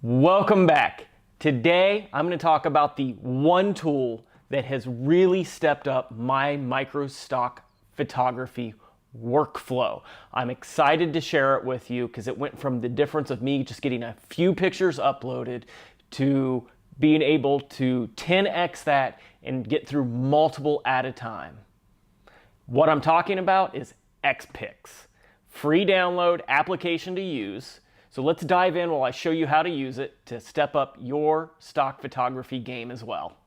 Welcome back. Today I'm going to talk about the one tool that has really stepped up my micro stock photography workflow. I'm excited to share it with you because it went from the difference of me just getting a few pictures uploaded to being able to 10x that and get through multiple at a time. What I'm talking about is XPIKS. Free download, application to use. So let's dive in while I show you how to use it to step up your stock photography game as well.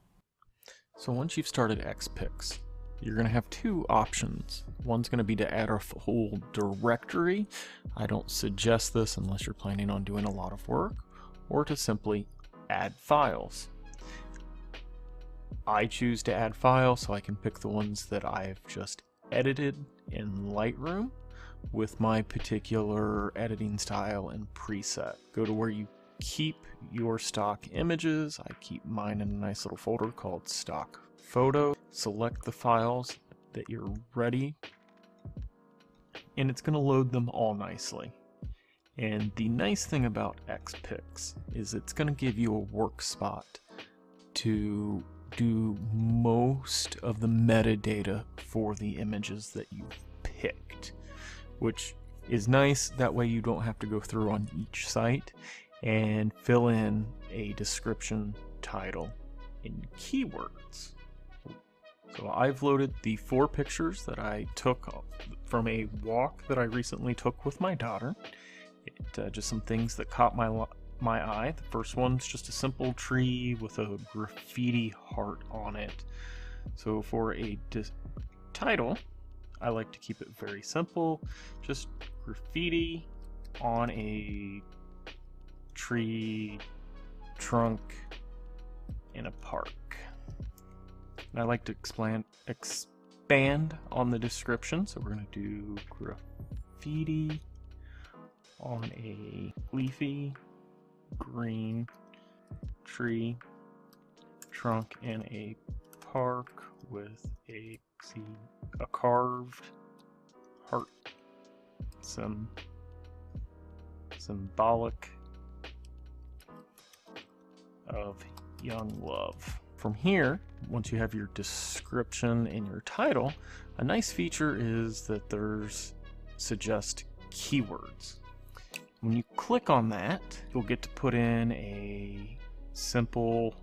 So once you've started XPIKS, you're going to have two options. One's going to be to add a whole directory. I don't suggest this unless you're planning on doing a lot of work, or to simply add files. I choose to add files so I can pick the ones that I've just edited in Lightroom with my particular editing style and preset. Go to where you keep your stock images. I keep mine in a nice little folder called stock photo. Select the files that you're ready, and it's going to load them all nicely. And the nice thing about XPIKS is it's going to give you a work spot to do most of the metadata for the images that you've picked, which is nice. That way you don't have to go through on each site and fill in a description, title, and keywords. So I've loaded the 4 pictures that I took from a walk that I recently took with my daughter. Just some things that caught my eye. The first one's just a simple tree with a graffiti heart on it. So for a title, I like to keep it very simple. Just graffiti on a tree trunk in a park. And I like to expand on the description, so we're going to do graffiti on a leafy green tree trunk in a park with a carved heart, symbolic of young love. From here, once you have your description and your title, a nice feature is that there's suggest keywords. When you click on that, you'll get to put in a simple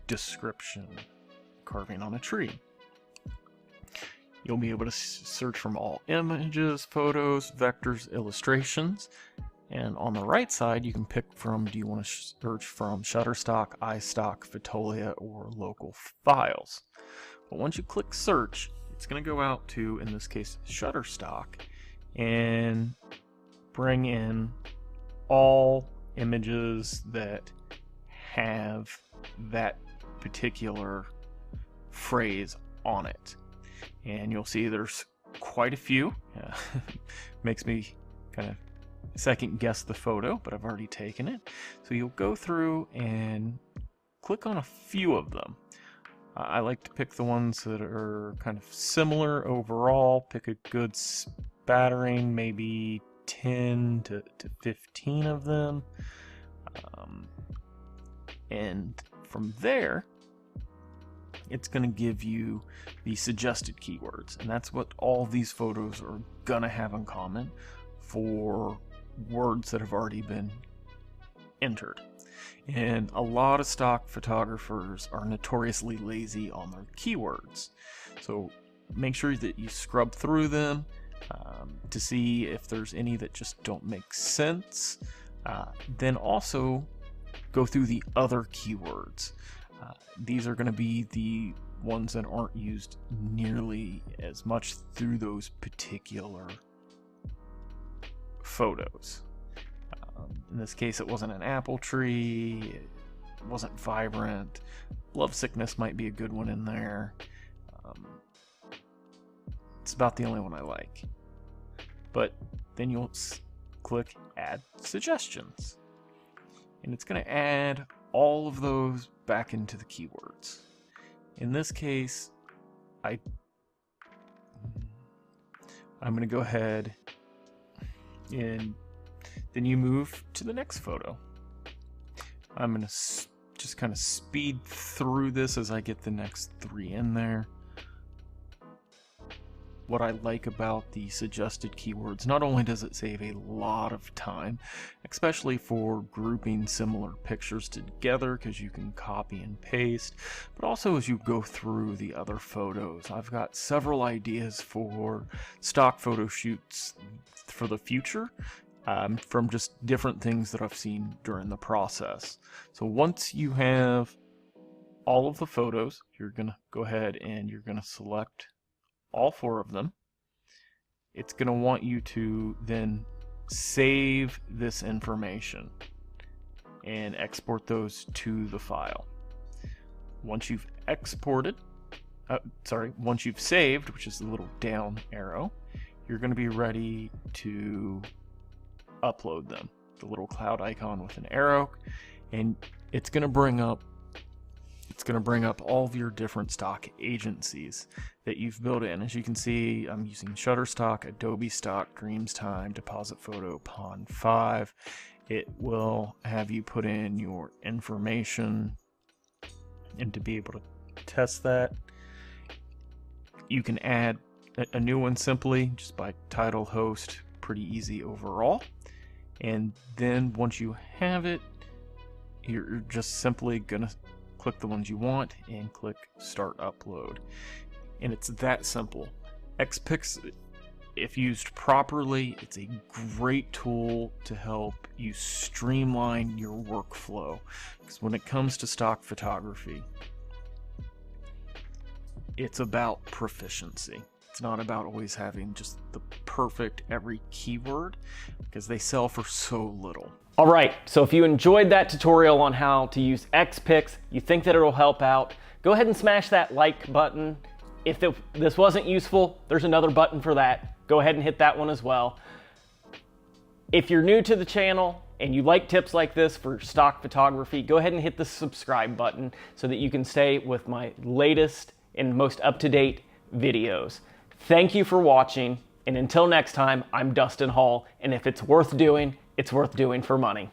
description, carving on a tree. You'll be able to search from all images, photos, vectors, illustrations. And on the right side, you can pick from, do you want to search from Shutterstock, iStock, Fotolia, or local files. But once you click search, it's going to go out to, in this case, Shutterstock, and bring in all images that have that particular phrase on it. And you'll see there's quite a few. Makes me kind of second guess the photo, but I've already taken it. So you'll go through and click on a few of them. I like to pick the ones that are kind of similar overall, pick a good spattering, maybe 10 to 15 of them. And from there, it's going to give you the suggested keywords. And that's what all these photos are going to have in common for words that have already been entered. And a lot of stock photographers are notoriously lazy on their keywords. So make sure that you scrub through them to see if there's any that just don't make sense. Then also go through the other keywords. These are going to be the ones that aren't used nearly as much through those particular photos. In this case, it wasn't an apple tree, it wasn't vibrant. Lovesickness might be a good one in there. It's about the only one I like. But then you'll click Add Suggestions, and it's going to add all of those back into the keywords. In this case, I'm going to go ahead and then you move to the next photo. I'm going to just kind of speed through this as I get the next 3 in there. What I like about the suggested keywords, not only does it save a lot of time, especially for grouping similar pictures together because you can copy and paste, but also as you go through the other photos. I've got several ideas for stock photo shoots for the future from just different things that I've seen during the process. So once you have all of the photos, you're going to go ahead and you're going to select all 4 of them. It's going to want you to then save this information and export those to the file. Once you've exported, once you've saved, which is the little down arrow, you're going to be ready to upload them. The little cloud icon with an arrow, and it's going to bring up all of your different stock agencies that you've built in. As you can see, I'm using Shutterstock, Adobe Stock, Dreamstime, Deposit Photo, Pond5. It will have you put in your information, and to be able to test that, you can add a new one simply just by title, host, pretty easy overall. And then once you have it, you're just simply gonna click the ones you want and click Start Upload. And it's that simple. XPIKS, if used properly, it's a great tool to help you streamline your workflow. Because when it comes to stock photography, it's about proficiency. It's not about always having just the perfect every keyword, because they sell for so little. All right, so if you enjoyed that tutorial on how to use XPIKS, you think that it'll help out, go ahead and smash that like button. If this wasn't useful, there's another button for that. Go ahead and hit that one as well. If you're new to the channel and you like tips like this for stock photography, go ahead and hit the subscribe button so that you can stay with my latest and most up-to-date videos. Thank you for watching, and until next time, I'm Dustin Hall, and if it's worth doing for money.